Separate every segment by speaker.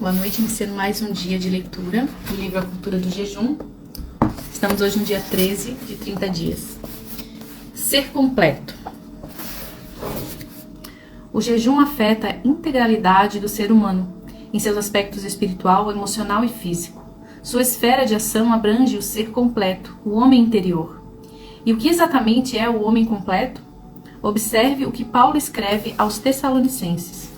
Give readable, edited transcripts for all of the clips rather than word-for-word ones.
Speaker 1: Boa noite, iniciando mais um dia de leitura do livro A Cultura do Jejum. Estamos hoje no dia 13 de 30 dias. Ser completo. O jejum afeta a integralidade do ser humano, em seus aspectos espiritual, emocional e físico. Sua esfera de ação abrange o ser completo, o homem interior. E o que exatamente é o homem completo? Observe o que Paulo escreve aos Tessalonicenses.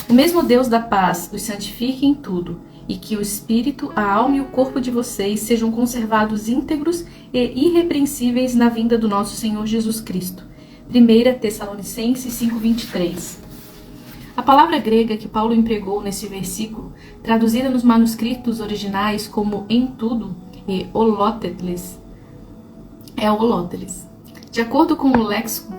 Speaker 1: O mesmo Deus da paz os santifique em tudo, e que o espírito, a alma e o corpo de vocês sejam conservados íntegros e irrepreensíveis na vinda do nosso Senhor Jesus Cristo. 1 Tessalonicenses 5:23. A palavra grega que Paulo empregou nesse versículo, traduzida nos manuscritos originais como em tudo e holóteles, é holóteles. De acordo com o léxico,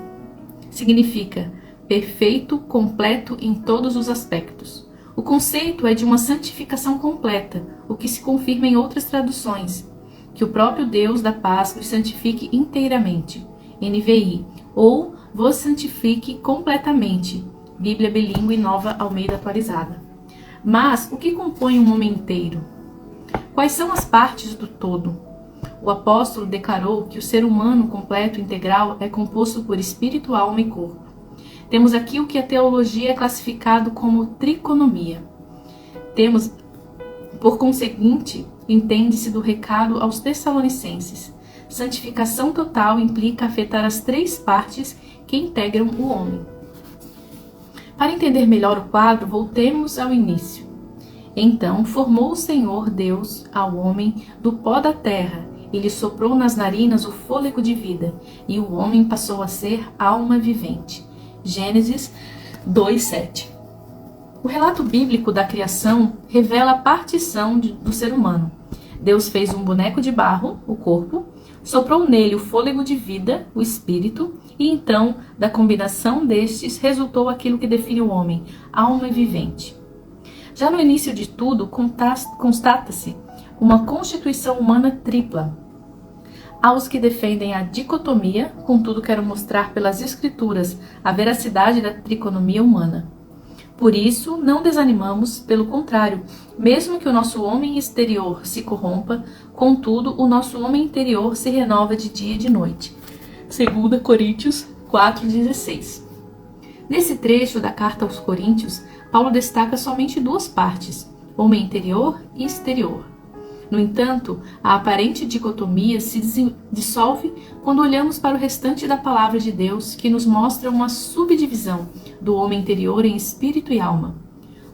Speaker 1: significa perfeito, completo em todos os aspectos. O conceito é de uma santificação completa, o que se confirma em outras traduções, que o próprio Deus da paz os santifique inteiramente, NVI, ou vos santifique completamente, Bíblia Bilíngue Nova Almeida Atualizada. Mas o que compõe um homem inteiro? Quais são as partes do todo? O apóstolo declarou que o ser humano completo e integral é composto por espírito, alma e corpo. Temos aqui o que a teologia é classificado como tricotomia. Temos, por conseguinte, entende-se do recado aos Tessalonicenses. Santificação total implica afetar as três partes que integram o homem. Para entender melhor o quadro, voltemos ao início. Então formou o Senhor Deus ao homem do pó da terra, e lhe soprou nas narinas o fôlego de vida, e o homem passou a ser alma vivente. Gênesis 2:7. O relato bíblico da criação revela a partição do ser humano. Deus fez um boneco de barro, o corpo, soprou nele o fôlego de vida, o espírito, e então, da combinação destes, resultou aquilo que define o homem, alma vivente. Já no início de tudo, constata-se uma constituição humana tripla. Aos que defendem a dicotomia, contudo quero mostrar pelas escrituras a veracidade da tricotomia humana. Por isso, não desanimamos, pelo contrário, mesmo que o nosso homem exterior se corrompa, contudo, o nosso homem interior se renova de dia e de noite. 2 Coríntios 4:16. Nesse trecho da carta aos Coríntios, Paulo destaca somente duas partes, homem interior e exterior. No entanto, a aparente dicotomia se dissolve quando olhamos para o restante da palavra de Deus, que nos mostra uma subdivisão do homem interior em espírito e alma.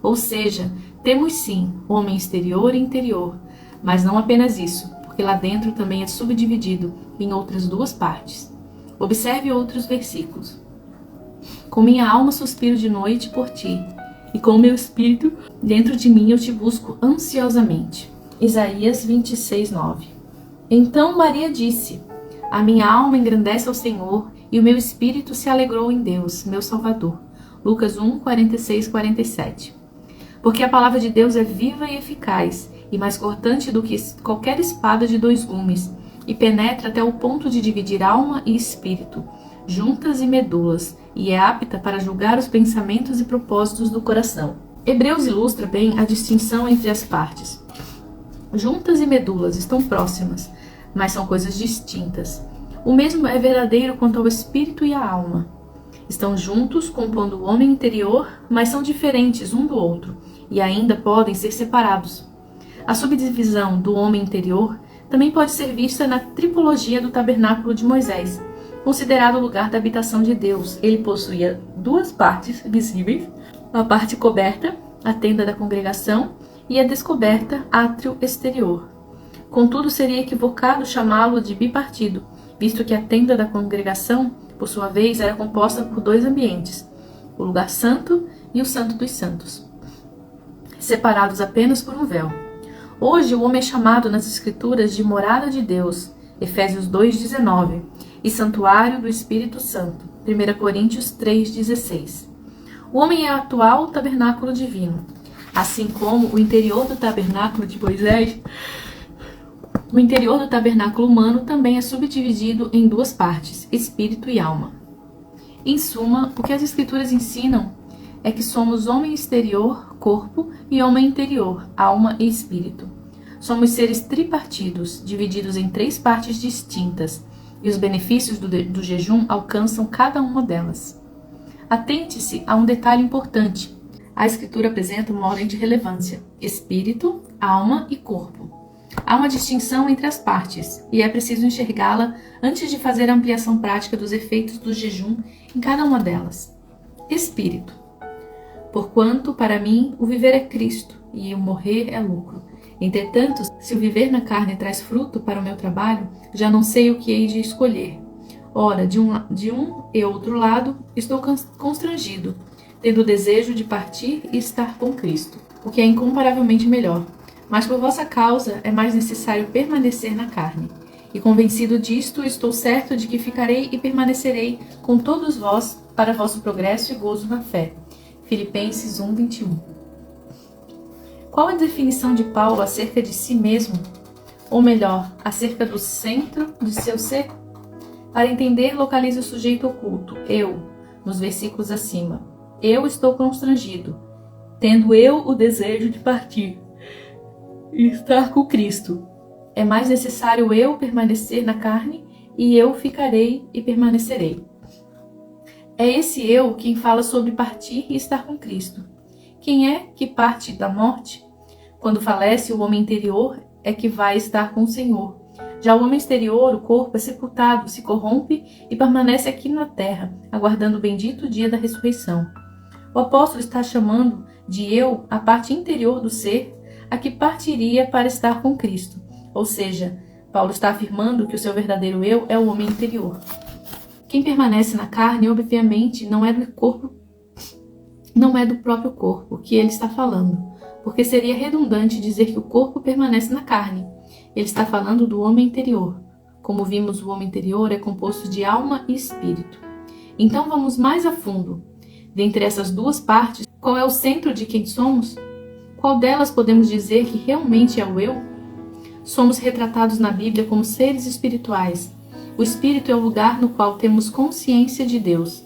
Speaker 1: Ou seja, temos sim homem exterior e interior, mas não apenas isso, porque lá dentro também é subdividido em outras duas partes. Observe outros versículos. Com minha alma suspiro de noite por ti, e com meu espírito dentro de mim eu te busco ansiosamente. Isaías 26:9. Então Maria disse: a minha alma engrandece ao Senhor, e o meu espírito se alegrou em Deus, meu Salvador. Lucas 1:46-47. Porque a palavra de Deus é viva e eficaz, e mais cortante do que qualquer espada de dois gumes, e penetra até o ponto de dividir alma e espírito, juntas e medulas, e é apta para julgar os pensamentos e propósitos do coração. Hebreus ilustra bem a distinção entre as partes. Juntas e medulas estão próximas, mas são coisas distintas. O mesmo é verdadeiro quanto ao espírito e à alma. Estão juntos, compondo o homem interior, mas são diferentes um do outro, e ainda podem ser separados. A subdivisão do homem interior também pode ser vista na tripologia do tabernáculo de Moisés, considerado o lugar da habitação de Deus. Ele possuía duas partes visíveis, a parte coberta, a tenda da congregação, e a descoberta, átrio exterior. Contudo, seria equivocado chamá-lo de bipartido, visto que a tenda da congregação, por sua vez, era composta por dois ambientes, o lugar santo e o santo dos santos, separados apenas por um véu. Hoje, o homem é chamado nas Escrituras de morada de Deus, Efésios 2:19, e santuário do Espírito Santo, 1 Coríntios 3:16. O homem é o atual tabernáculo divino. Assim como o interior do tabernáculo de Moisés, o interior do tabernáculo humano também é subdividido em duas partes, espírito e alma. Em suma, o que as Escrituras ensinam é que somos homem exterior, corpo, e homem interior, alma e espírito. Somos seres tripartidos, divididos em 3 partes distintas, e os benefícios do jejum alcançam cada uma delas. Atente-se a um detalhe importante. A Escritura apresenta uma ordem de relevância: espírito, alma e corpo. Há uma distinção entre as partes, e é preciso enxergá-la antes de fazer a ampliação prática dos efeitos do jejum em cada uma delas. Espírito. Porquanto, para mim, o viver é Cristo, e o morrer é lucro. Entretanto, se o viver na carne traz fruto para o meu trabalho, já não sei o que hei de escolher. Ora, de um e outro lado, estou constrangido, tendo o desejo de partir e estar com Cristo, o que é incomparavelmente melhor. Mas por vossa causa é mais necessário permanecer na carne. E convencido disto, estou certo de que ficarei e permanecerei com todos vós para vosso progresso e gozo na fé. Filipenses 1:21. Qual a definição de Paulo acerca de si mesmo? Ou melhor, acerca do centro de seu ser? Para entender, localize o sujeito oculto, eu, nos versículos acima. Eu estou constrangido, tendo eu o desejo de partir e estar com Cristo. É mais necessário eu permanecer na carne, e eu ficarei e permanecerei. É esse eu quem fala sobre partir e estar com Cristo. Quem é que parte da morte? Quando falece o homem interior, é que vai estar com o Senhor. Já o homem exterior, o corpo, é sepultado, se corrompe e permanece aqui na terra, aguardando o bendito dia da ressurreição. O apóstolo está chamando de eu a parte interior do ser, a que partiria para estar com Cristo. Ou seja, Paulo está afirmando que o seu verdadeiro eu é o homem interior. Quem permanece na carne, obviamente, não é do próprio corpo que ele está falando, porque seria redundante dizer que o corpo permanece na carne. Ele está falando do homem interior. Como vimos, o homem interior é composto de alma e espírito. Então vamos mais a fundo. Dentre essas 2 partes, qual é o centro de quem somos? Qual delas podemos dizer que realmente é o eu? Somos retratados na Bíblia como seres espirituais. O espírito é o lugar no qual temos consciência de Deus,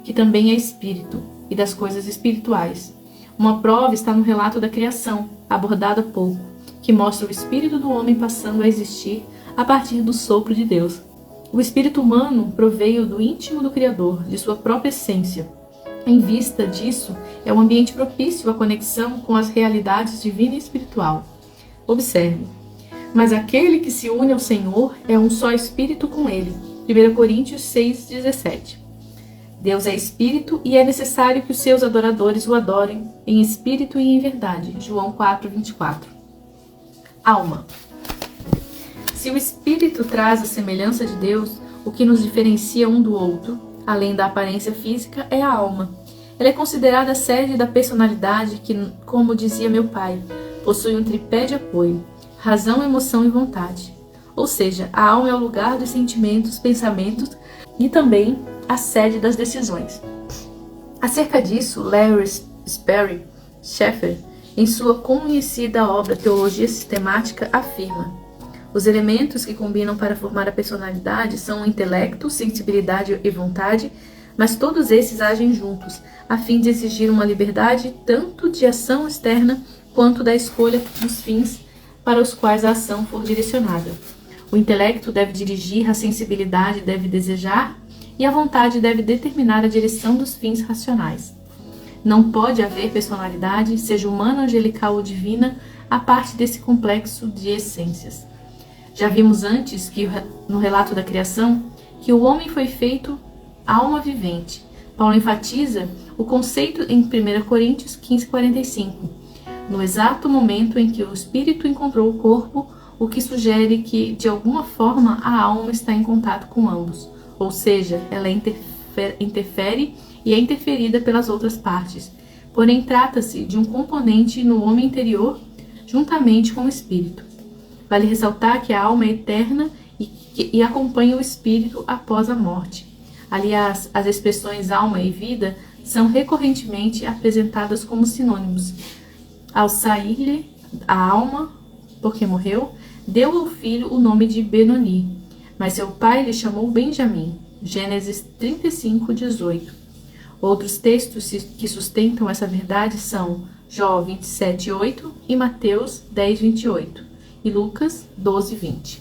Speaker 1: que também é espírito, e das coisas espirituais. Uma prova está no relato da criação, abordado há pouco, que mostra o espírito do homem passando a existir a partir do sopro de Deus. O espírito humano proveio do íntimo do Criador, de sua própria essência. Em vista disso, é um ambiente propício à conexão com as realidades divina e espiritual. Observe. Mas aquele que se une ao Senhor é um só espírito com ele. 1 Coríntios 6:17. Deus é espírito e é necessário que os seus adoradores o adorem em espírito e em verdade. João 4:24. Alma. Se o espírito traz a semelhança de Deus, o que nos diferencia um do outro, além da aparência física, é a alma. Ela é considerada a sede da personalidade que, como dizia meu pai, possui um tripé de apoio: razão, emoção e vontade. Ou seja, a alma é o lugar dos sentimentos, pensamentos e também a sede das decisões. Acerca disso, Larry Sperry Schaeffer, em sua conhecida obra Teologia Sistemática, afirma: os elementos que combinam para formar a personalidade são o intelecto, sensibilidade e vontade, mas todos esses agem juntos, a fim de exigir uma liberdade tanto de ação externa quanto da escolha dos fins para os quais a ação for direcionada. O intelecto deve dirigir, a sensibilidade deve desejar e a vontade deve determinar a direção dos fins racionais. Não pode haver personalidade, seja humana, angelical ou divina, a parte desse complexo de essências. Já vimos antes, que no relato da criação, que o homem foi feito alma vivente. Paulo enfatiza o conceito em 1 Coríntios 15:45. No exato momento em que o espírito encontrou o corpo, o que sugere que, de alguma forma, a alma está em contato com ambos, ou seja, ela interfere e é interferida pelas outras partes. Porém, trata-se de um componente no homem interior, juntamente com o espírito. Vale ressaltar que a alma é eterna e acompanha o espírito após a morte. Aliás, as expressões alma e vida são recorrentemente apresentadas como sinônimos. Ao sair-lhe a alma, porque morreu, deu ao filho o nome de Benoni, mas seu pai lhe chamou Benjamim. Gênesis 35:18. Outros textos que sustentam essa verdade são Jó 27:8 e Mateus 10:28 e Lucas 12:20.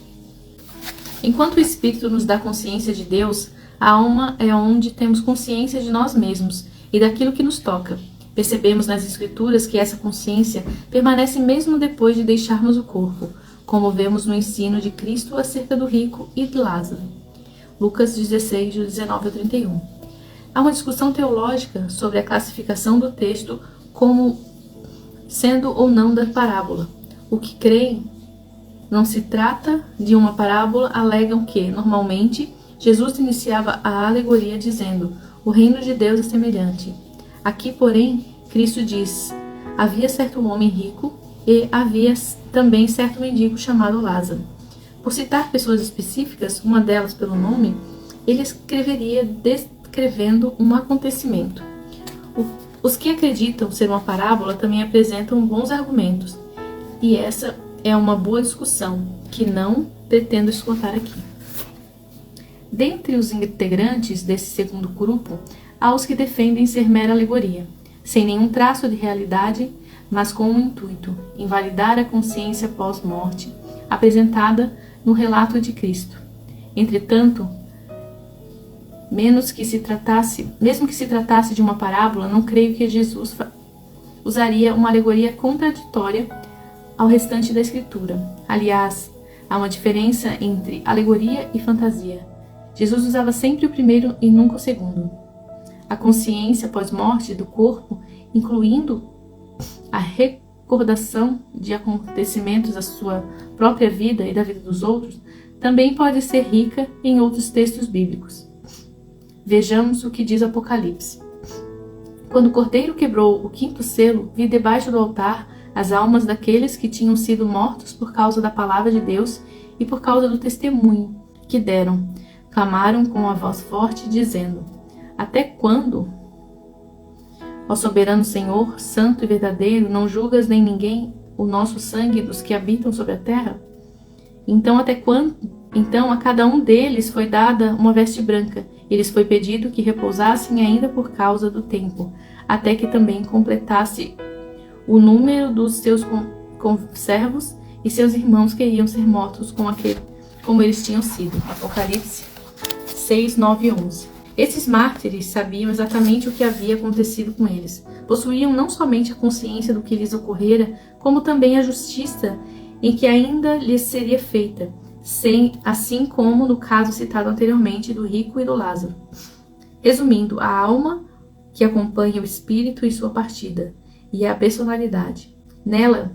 Speaker 1: Enquanto o Espírito nos dá consciência de Deus, a alma é onde temos consciência de nós mesmos e daquilo que nos toca. Percebemos nas Escrituras que essa consciência permanece mesmo depois de deixarmos o corpo, como vemos no ensino de Cristo acerca do rico e de Lázaro. Lucas 16:19-31. Há uma discussão teológica sobre a classificação do texto como sendo ou não da parábola. O que creem não se trata de uma parábola alegam que, normalmente, Jesus iniciava a alegoria dizendo: o reino de Deus é semelhante. Aqui, porém, Cristo diz: havia certo homem rico e havia também certo mendigo chamado Lázaro. Por citar pessoas específicas, uma delas pelo nome, ele escreveria descrevendo um acontecimento. Os que acreditam ser uma parábola também apresentam bons argumentos, e essa é uma boa discussão, que não pretendo esgotar aqui. Dentre os integrantes desse segundo grupo, há os que defendem ser mera alegoria, sem nenhum traço de realidade, mas com o intuito, invalidar a consciência pós-morte, apresentada no relato de Cristo. Entretanto, mesmo que se tratasse de uma parábola, não creio que Jesus usaria uma alegoria contraditória ao restante da Escritura. Aliás, há uma diferença entre alegoria e fantasia. Jesus usava sempre o primeiro e nunca o segundo. A consciência pós-morte do corpo, incluindo a recordação de acontecimentos da sua própria vida e da vida dos outros, também pode ser rica em outros textos bíblicos. Vejamos o que diz Apocalipse. Quando o Cordeiro quebrou o quinto selo, vi debaixo do altar as almas daqueles que tinham sido mortos por causa da palavra de Deus e por causa do testemunho que deram. Clamaram com a voz forte, dizendo: até quando, ó soberano Senhor, santo e verdadeiro, não julgas nem ninguém o nosso sangue dos que habitam sobre a terra? Então até quando? Então a cada um deles foi dada uma veste branca, e lhes foi pedido que repousassem ainda por causa do tempo, até que também completasse o número dos seus conservos e seus irmãos que iam ser mortos como eles tinham sido. Apocalipse 6, 9 e 11. Esses mártires sabiam exatamente o que havia acontecido com eles. Possuíam não somente a consciência do que lhes ocorrera, como também a justiça em que ainda lhes seria feita, assim como no caso citado anteriormente do rico e do Lázaro. Resumindo, a alma que acompanha o espírito em sua partida, e a personalidade. Nela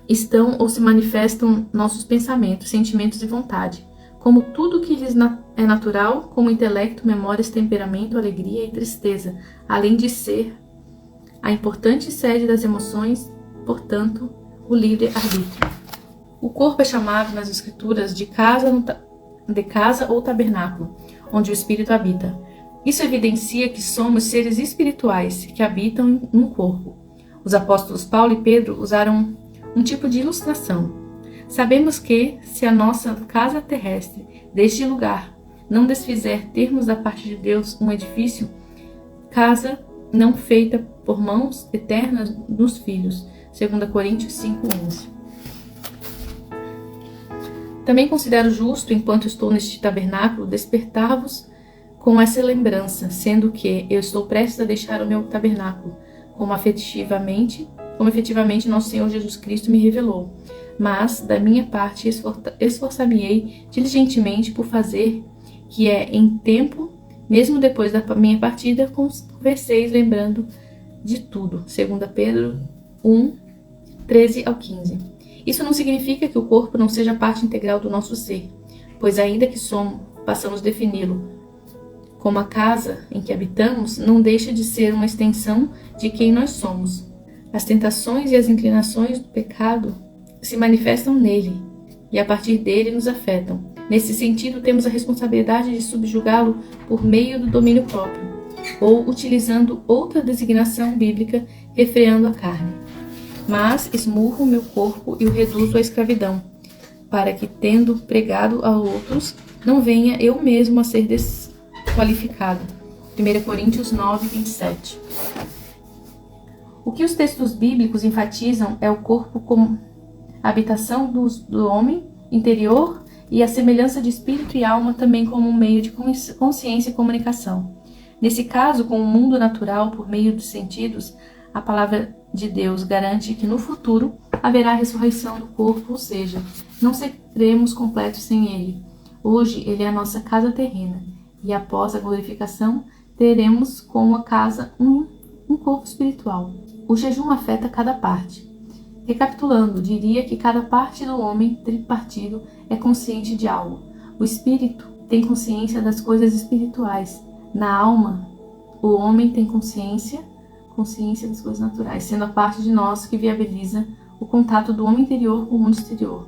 Speaker 1: estão ou se manifestam nossos pensamentos, sentimentos e vontade, como tudo que lhes é natural, como intelecto, memórias, temperamento, alegria e tristeza, além de ser a importante sede das emoções, portanto, o livre-arbítrio. O corpo é chamado nas Escrituras de casa ou tabernáculo, onde o espírito habita. Isso evidencia que somos seres espirituais que habitam num corpo. Os apóstolos Paulo e Pedro usaram um tipo de ilustração. Sabemos que, se a nossa casa terrestre, deste lugar, não desfizer termos da parte de Deus um edifício, casa não feita por mãos eternas dos filhos. 2 Coríntios 5:11. Também considero justo, enquanto estou neste tabernáculo, despertar-vos com essa lembrança, sendo que eu estou prestes a deixar o meu tabernáculo, como efetivamente nosso Senhor Jesus Cristo me revelou. Mas, da minha parte, esforçar-me-ei diligentemente por fazer que em tempo, mesmo depois da minha partida, converseis lembrando de tudo. 2 Pedro 1, 13 ao 15. Isso não significa que o corpo não seja parte integral do nosso ser, pois ainda que passamos a defini-lo como a casa em que habitamos, não deixa de ser uma extensão de quem nós somos. As tentações e as inclinações do pecado se manifestam nele e a partir dele nos afetam. Nesse sentido, temos a responsabilidade de subjugá-lo por meio do domínio próprio, ou utilizando outra designação bíblica, refreando a carne. Mas esmurro o meu corpo e o reduzo à escravidão, para que, tendo pregado a outros, não venha eu mesmo a ser desqualificado. 1 Coríntios 9, 27. O que os textos bíblicos enfatizam é o corpo como habitação do homem interior e a semelhança de espírito e alma também como um meio de consciência e comunicação. Nesse caso, com o mundo natural, por meio dos sentidos, a palavra de Deus garante que no futuro haverá a ressurreição do corpo, ou seja, não seremos completos sem ele. Hoje, ele é a nossa casa terrena e após a glorificação, teremos como a casa um corpo espiritual. O jejum afeta cada parte. Recapitulando, diria que cada parte do homem tripartido é consciente de algo. O espírito tem consciência das coisas espirituais. Na alma, o homem tem consciência das coisas naturais, sendo a parte de nós que viabiliza o contato do homem interior com o mundo exterior.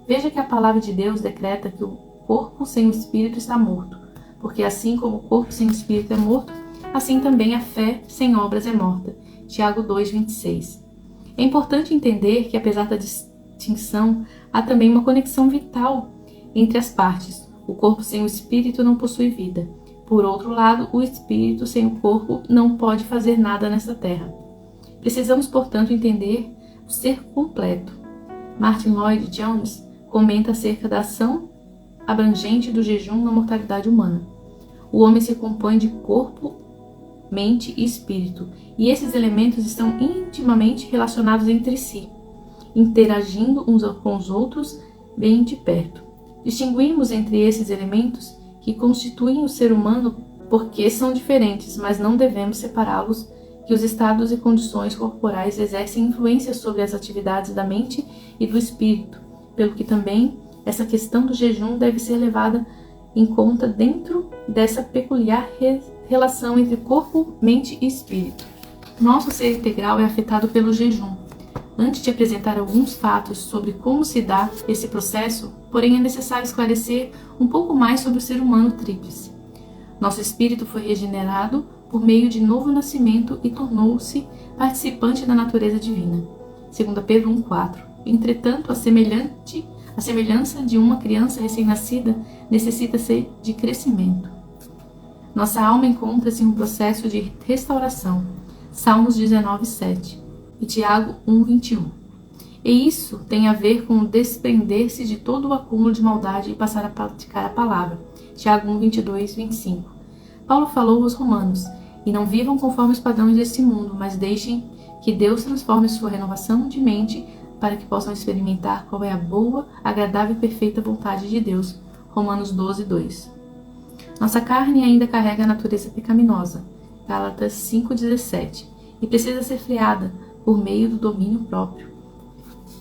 Speaker 1: Veja que a palavra de Deus decreta que o corpo sem o espírito está morto, porque assim como o corpo sem o espírito é morto, assim também a fé sem obras é morta. Tiago 2:26. É importante entender que, apesar da distinção, há também uma conexão vital entre as partes. O corpo sem o espírito não possui vida. Por outro lado, o espírito sem o corpo não pode fazer nada nesta terra. Precisamos, portanto, entender o ser completo. Martin Lloyd-Jones comenta acerca da ação abrangente do jejum na mortalidade humana. O homem se compõe de corpo, mente e espírito, e esses elementos estão intimamente relacionados entre si, interagindo uns com os outros bem de perto. Distinguimos entre esses elementos que constituem o ser humano porque são diferentes, mas não devemos separá-los, que os estados e condições corporais exercem influência sobre as atividades da mente e do espírito, pelo que também essa questão do jejum deve ser levada em conta dentro dessa peculiar relação entre corpo, mente e espírito. Nosso ser integral é afetado pelo jejum. Antes de apresentar alguns fatos sobre como se dá esse processo, porém é necessário esclarecer um pouco mais sobre o ser humano tríplice. Nosso espírito foi regenerado por meio de novo nascimento e tornou-se participante da natureza divina. 2 Pedro 1,4. Entretanto, a semelhança de uma criança recém-nascida necessita-se de crescimento. Nossa alma encontra-se em um processo de restauração. Salmos 19:7 e Tiago 1:21. E isso tem a ver com desprender-se de todo o acúmulo de maldade e passar a praticar a palavra. Tiago 1:22-25. Paulo falou aos romanos: e não vivam conforme os padrões deste mundo, mas deixem que Deus transforme sua renovação de mente para que possam experimentar qual é a boa, agradável e perfeita vontade de Deus. Romanos 12:2. Nossa carne ainda carrega a natureza pecaminosa. Gálatas 5:17. E precisa ser freada por meio do domínio próprio.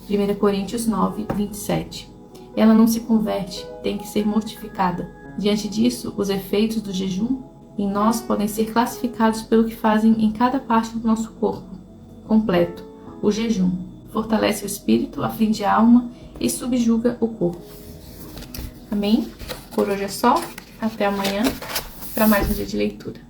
Speaker 1: 1 Coríntios 9:27. Ela não se converte, tem que ser mortificada. Diante disso, os efeitos do jejum em nós podem ser classificados pelo que fazem em cada parte do nosso corpo completo. O jejum fortalece o espírito, aflige a alma e subjuga o corpo. Amém? Por hoje é só. Até amanhã para mais um dia de leitura.